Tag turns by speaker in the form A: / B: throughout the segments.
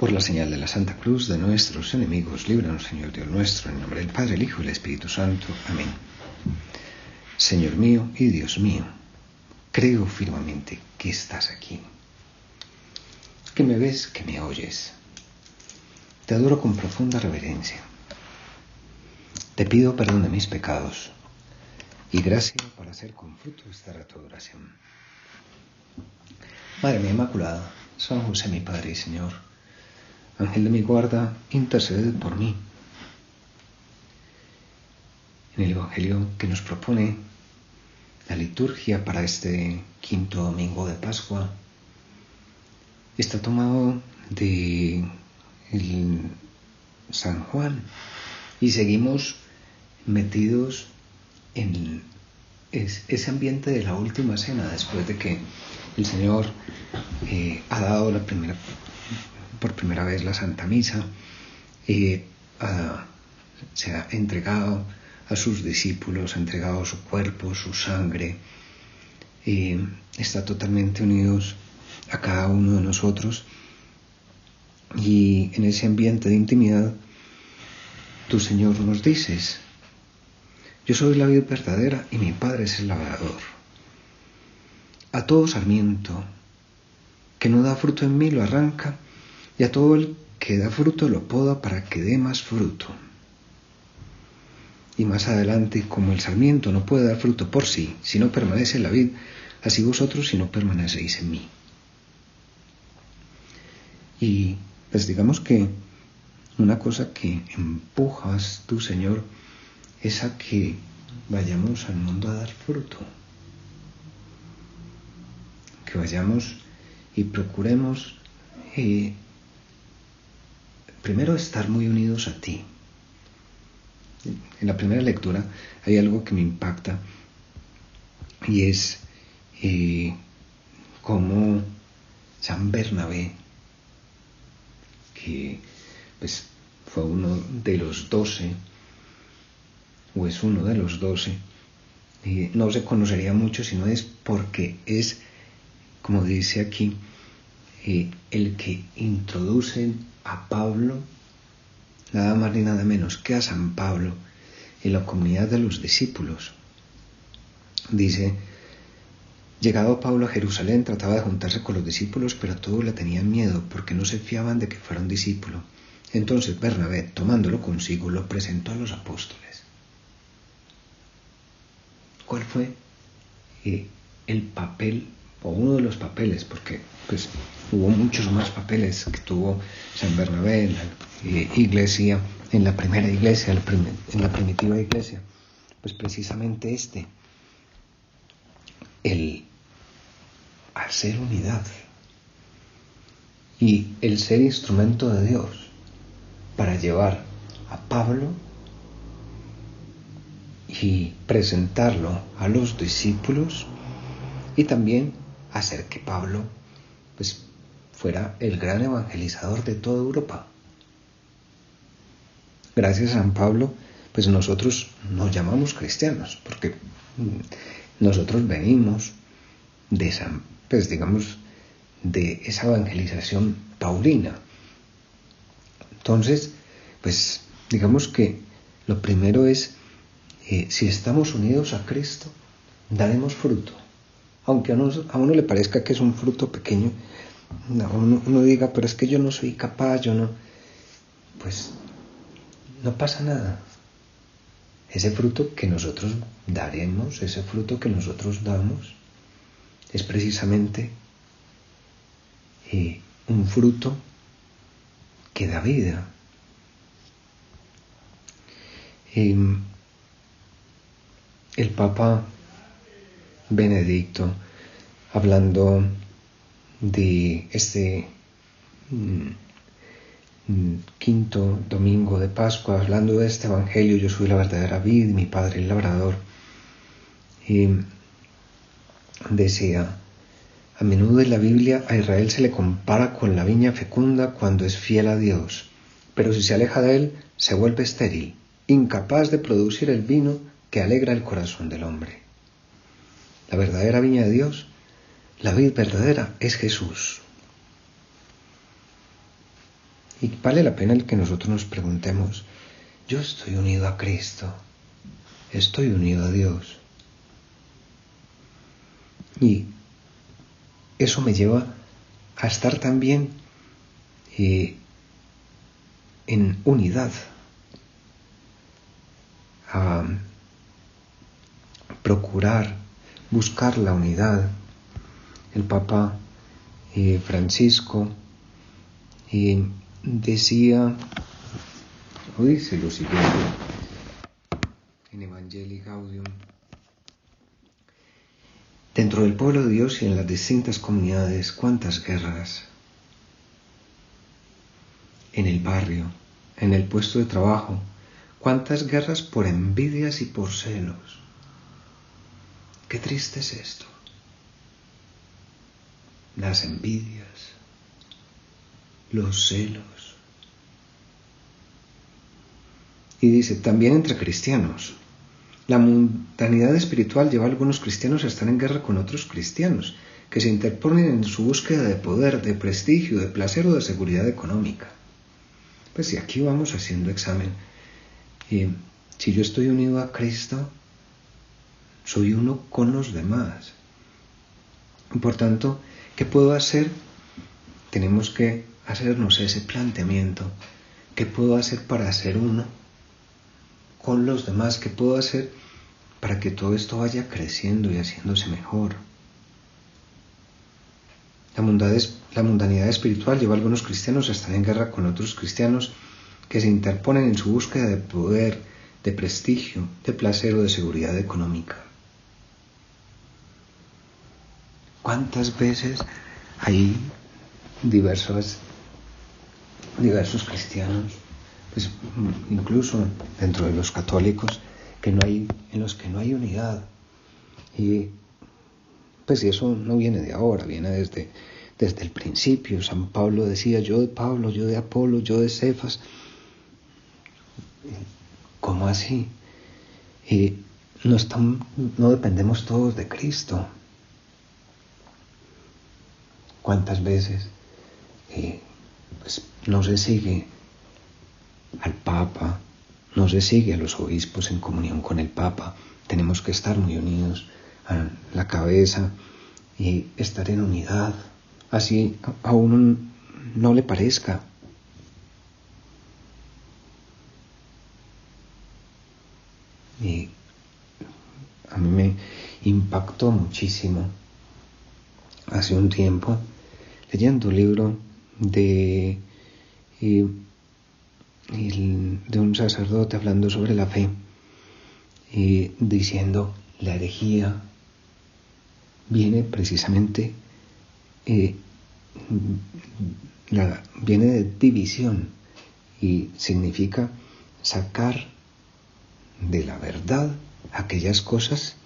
A: Por la señal de la Santa Cruz de nuestros enemigos, líbranos, Señor Dios nuestro, en nombre del Padre, el Hijo y el Espíritu Santo. Amén. Señor mío y Dios mío, creo firmemente que estás aquí, que me ves, que me oyes. Te adoro con profunda reverencia. Te pido perdón de mis pecados y gracia para hacer con fruto esta tu oración. Madre mía Inmaculada, San José mi Padre y Señor, Ángel de mi guarda, interceded por mí. En el Evangelio que nos propone la liturgia para este quinto domingo de Pascua está tomado de San Juan y seguimos metidos en ese ambiente de la última cena, después de que el Señor ha dado por primera vez la Santa Misa, se ha entregado a sus discípulos, ha entregado su cuerpo, su sangre, está totalmente unidos a cada uno de nosotros, y en ese ambiente de intimidad tu Señor nos dices: yo soy la vid verdadera y mi Padre es el labrador. A todo sarmiento que no da fruto en mí lo arranca, y a todo el que da fruto lo poda para que dé más fruto. Y más adelante, como el sarmiento no puede dar fruto por sí, si no permanece en la vid, así vosotros si no permanecéis en mí. Y pues digamos que una cosa que empujas tú, Señor, es a que vayamos al mundo a dar fruto. Que vayamos y procuremos primero estar muy unidos a ti. En la primera lectura hay algo que me impacta, y es cómo San Bernabé, que pues fue uno de los 12, o es uno de los 12, no se conocería mucho si no es porque es, como dice aquí, el que introduce a Pablo, nada más ni nada menos que a San Pablo, en la comunidad de los discípulos. Dice: llegado Pablo a Jerusalén, trataba de juntarse con los discípulos, pero todos le tenían miedo porque no se fiaban de que fuera un discípulo. Entonces Bernabé, tomándolo consigo, lo presentó a los apóstoles. ¿Cuál fue el papel, o uno de los papeles, porque pues hubo muchos más papeles que tuvo San Bernabé en la iglesia, en la primera iglesia, en la primitiva iglesia? Pues precisamente el hacer unidad y el ser instrumento de Dios para llevar a Pablo y presentarlo a los discípulos, y también hacer que Pablo pues fuera el gran evangelizador de toda Europa. Gracias a San Pablo, pues nosotros nos llamamos cristianos, porque nosotros venimos de de esa evangelización paulina. Entonces, pues digamos que lo primero es, si estamos unidos a Cristo, daremos fruto. Aunque a uno le parezca que es un fruto pequeño, uno diga, pero es que yo no soy capaz, pues no pasa nada. Ese fruto que nosotros daremos, ese fruto que nosotros damos, es precisamente un fruto que da vida. El Papa Benedicto, hablando de este quinto domingo de Pascua, hablando de este Evangelio: yo soy la verdadera vid, mi Padre el labrador, decía: a menudo en la Biblia a Israel se le compara con la viña fecunda cuando es fiel a Dios, pero si se aleja de él, se vuelve estéril, incapaz de producir el vino que alegra el corazón del hombre. La verdadera viña de Dios, la vid verdadera, es Jesús. Y vale la pena el que nosotros nos preguntemos, yo estoy unido a Cristo, estoy unido a Dios. Y eso me lleva a estar también en unidad, a procurar, buscar la unidad. El Papa Francisco decía, o dice lo siguiente, en Evangelii Gaudium: dentro del pueblo de Dios y en las distintas comunidades, cuántas guerras. En el barrio, en el puesto de trabajo, cuántas guerras por envidias y por celos. Qué triste es esto. Las envidias, los celos. Y dice, también entre cristianos. La mundanidad espiritual lleva a algunos cristianos a estar en guerra con otros cristianos, que se interponen en su búsqueda de poder, de prestigio, de placer o de seguridad económica. Pues si aquí vamos haciendo examen, si yo estoy unido a Cristo, soy uno con los demás. Por tanto, ¿qué puedo hacer? Tenemos que hacernos ese planteamiento. ¿Qué puedo hacer para ser uno con los demás? ¿Qué puedo hacer para que todo esto vaya creciendo y haciéndose mejor? La mundanidad espiritual lleva a algunos cristianos a estar en guerra con otros cristianos que se interponen en su búsqueda de poder, de prestigio, de placer o de seguridad económica. ¿Cuántas veces hay diversos cristianos, pues incluso dentro de los católicos, en los que no hay unidad? Y pues eso no viene de ahora, viene desde el principio. San Pablo decía, yo de Pablo, yo de Apolo, yo de Cefas. ¿Cómo así? No dependemos todos de Cristo. ¿Cuántas veces pues no se sigue al Papa, no se sigue a los obispos en comunión con el Papa? Tenemos que estar muy unidos a la cabeza y estar en unidad, así a uno no le parezca. Y a mí me impactó muchísimo hace un tiempo leyendo un libro de un sacerdote hablando sobre la fe y diciendo, la herejía viene precisamente viene de división y significa sacar de la verdad aquellas cosas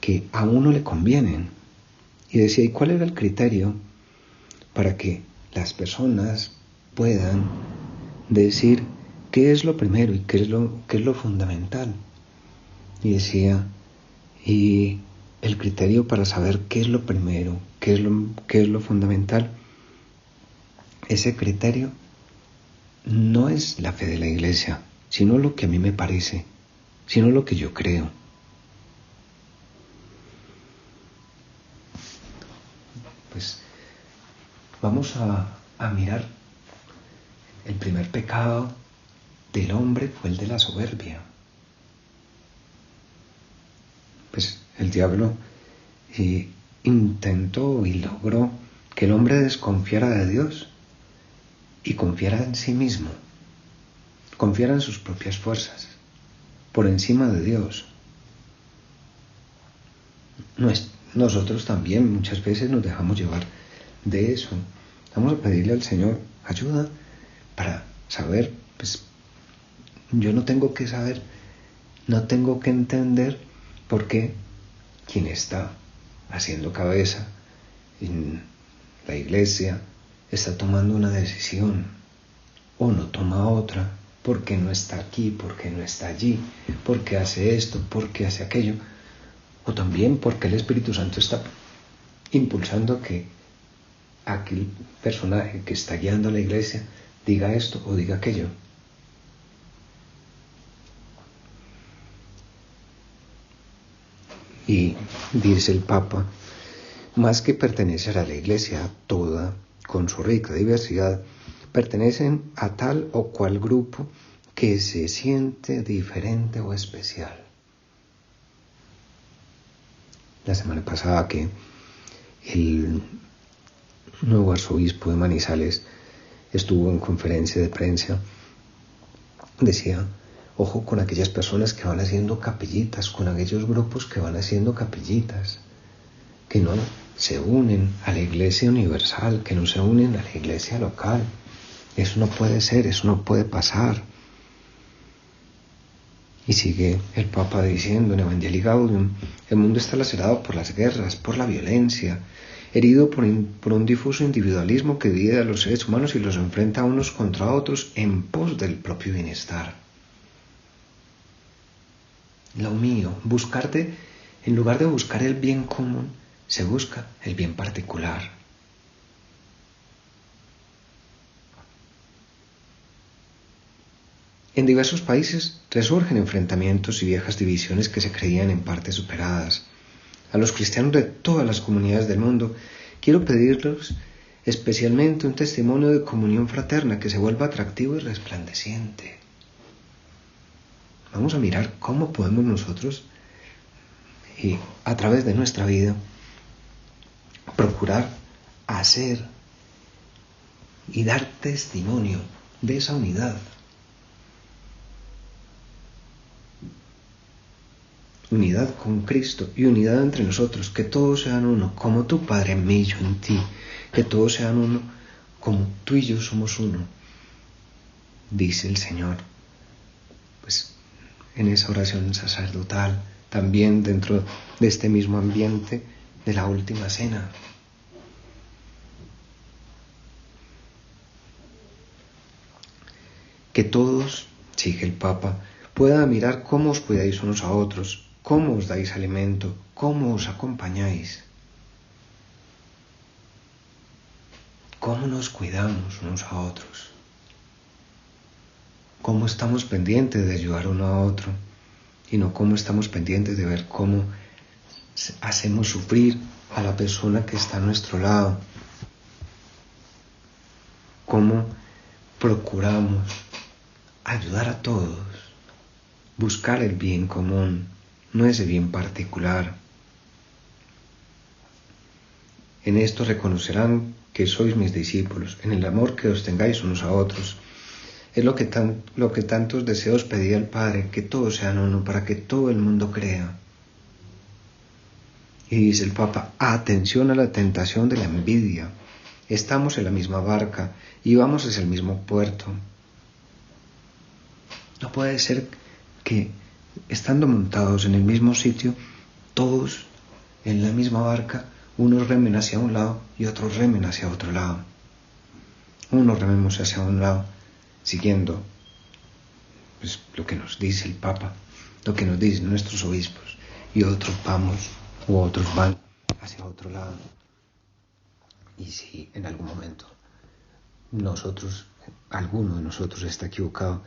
A: que a uno le convienen. Y decía, ¿y cuál era el criterio para que las personas puedan decir qué es lo primero y qué es lo fundamental? Y decía, y el criterio para saber qué es lo primero, qué es lo fundamental, ese criterio no es la fe de la Iglesia, sino lo que a mí me parece, sino lo que yo creo. Pues vamos a mirar. El primer pecado del hombre fue el de la soberbia. Pues el diablo intentó y logró que el hombre desconfiara de Dios y confiara en sí mismo, confiara en sus propias fuerzas, por encima de Dios. Nosotros también muchas veces nos dejamos llevar de eso. Vamos a pedirle al Señor ayuda para saber, pues yo no tengo que saber, no tengo que entender por qué quien está haciendo cabeza en la iglesia está tomando una decisión o no toma otra, porque no está aquí, porque no está allí, porque hace esto, porque hace aquello, o también porque el Espíritu Santo está impulsando que aquel personaje que está guiando a la iglesia diga esto o diga aquello. Y dice el Papa, más que pertenecer a la Iglesia toda, con su rica diversidad, pertenecen a tal o cual grupo que se siente diferente o especial. La semana pasada que el nuevo arzobispo de Manizales estuvo en conferencia de prensa, decía, ojo con aquellas personas que van haciendo capillitas, con aquellos grupos que van haciendo capillitas, que no se unen a la iglesia universal, que no se unen a la iglesia local. Eso no puede ser, eso no puede pasar. Y sigue el Papa diciendo en Evangelii Gaudium, el mundo está lacerado por las guerras, por la violencia, herido por un difuso individualismo que divide a los seres humanos y los enfrenta unos contra otros en pos del propio bienestar. Lo mío, en lugar de buscar el bien común, se busca el bien particular. En diversos países resurgen enfrentamientos y viejas divisiones que se creían en parte superadas. A los cristianos de todas las comunidades del mundo quiero pedirles especialmente un testimonio de comunión fraterna que se vuelva atractivo y resplandeciente. Vamos a mirar cómo podemos nosotros, a través de nuestra vida, procurar hacer y dar testimonio de esa unidad. Unidad con Cristo y unidad entre nosotros, que todos sean uno, como tu Padre en mí y yo en ti, que todos sean uno, como tú y yo somos uno, dice el Señor. Pues en esa oración sacerdotal, también dentro de este mismo ambiente de la última cena. Que todos, sigue el Papa, puedan mirar cómo os cuidáis unos a otros, cómo os dais alimento, cómo os acompañáis, cómo nos cuidamos unos a otros, cómo estamos pendientes de ayudar uno a otro y no cómo estamos pendientes de ver cómo hacemos sufrir a la persona que está a nuestro lado, cómo procuramos ayudar a todos, buscar el bien común, no ese bien particular. En esto reconocerán que sois mis discípulos, en el amor que os tengáis unos a otros. Es lo que tantos deseos pedía el Padre, que todos sean uno, para que todo el mundo crea. Y dice el Papa, atención a la tentación de la envidia. Estamos en la misma barca y vamos hacia el mismo puerto. No puede ser que, estando montados en el mismo sitio, todos en la misma barca, unos remen hacia un lado y otros remen hacia otro lado. Unos rememos hacia un lado, siguiendo pues, lo que nos dice el Papa, lo que nos dicen nuestros obispos, y otros van hacia otro lado. Y si en algún momento alguno de nosotros está equivocado,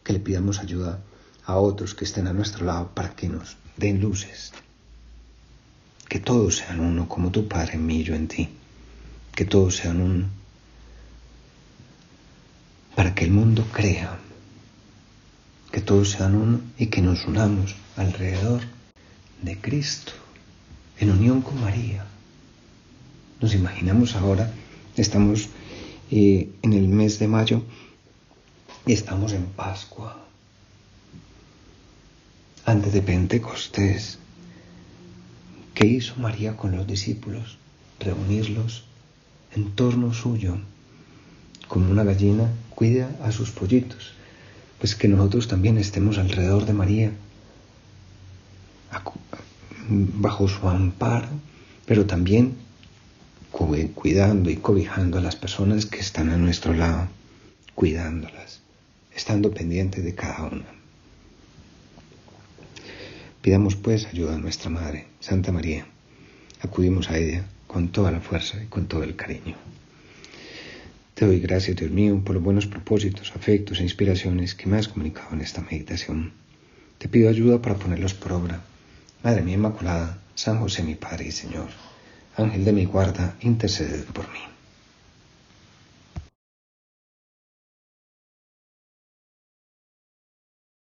A: que le pidamos ayuda a otros que estén a nuestro lado para que nos den luces. Que todos sean uno, como tu Padre en mí y yo en ti. Que todos sean uno, para que el mundo crea. Que todos sean uno y que nos unamos alrededor de Cristo, en unión con María. Nos imaginamos ahora, estamos en el mes de mayo y estamos en Pascua, antes de Pentecostés. ¿Qué hizo María con los discípulos? Reunirlos en torno suyo, como una gallina cuida a sus pollitos. Pues que nosotros también estemos alrededor de María, bajo su amparo, pero también cuidando y cobijando a las personas que están a nuestro lado, cuidándolas, estando pendientes de cada una. Pidamos pues ayuda a nuestra Madre, Santa María. Acudimos a ella con toda la fuerza y con todo el cariño. Te doy gracias, Dios mío, por los buenos propósitos, afectos e inspiraciones que me has comunicado en esta meditación. Te pido ayuda para ponerlos por obra. Madre mía Inmaculada, San José mi Padre y Señor, Ángel de mi guarda, interceded por mí.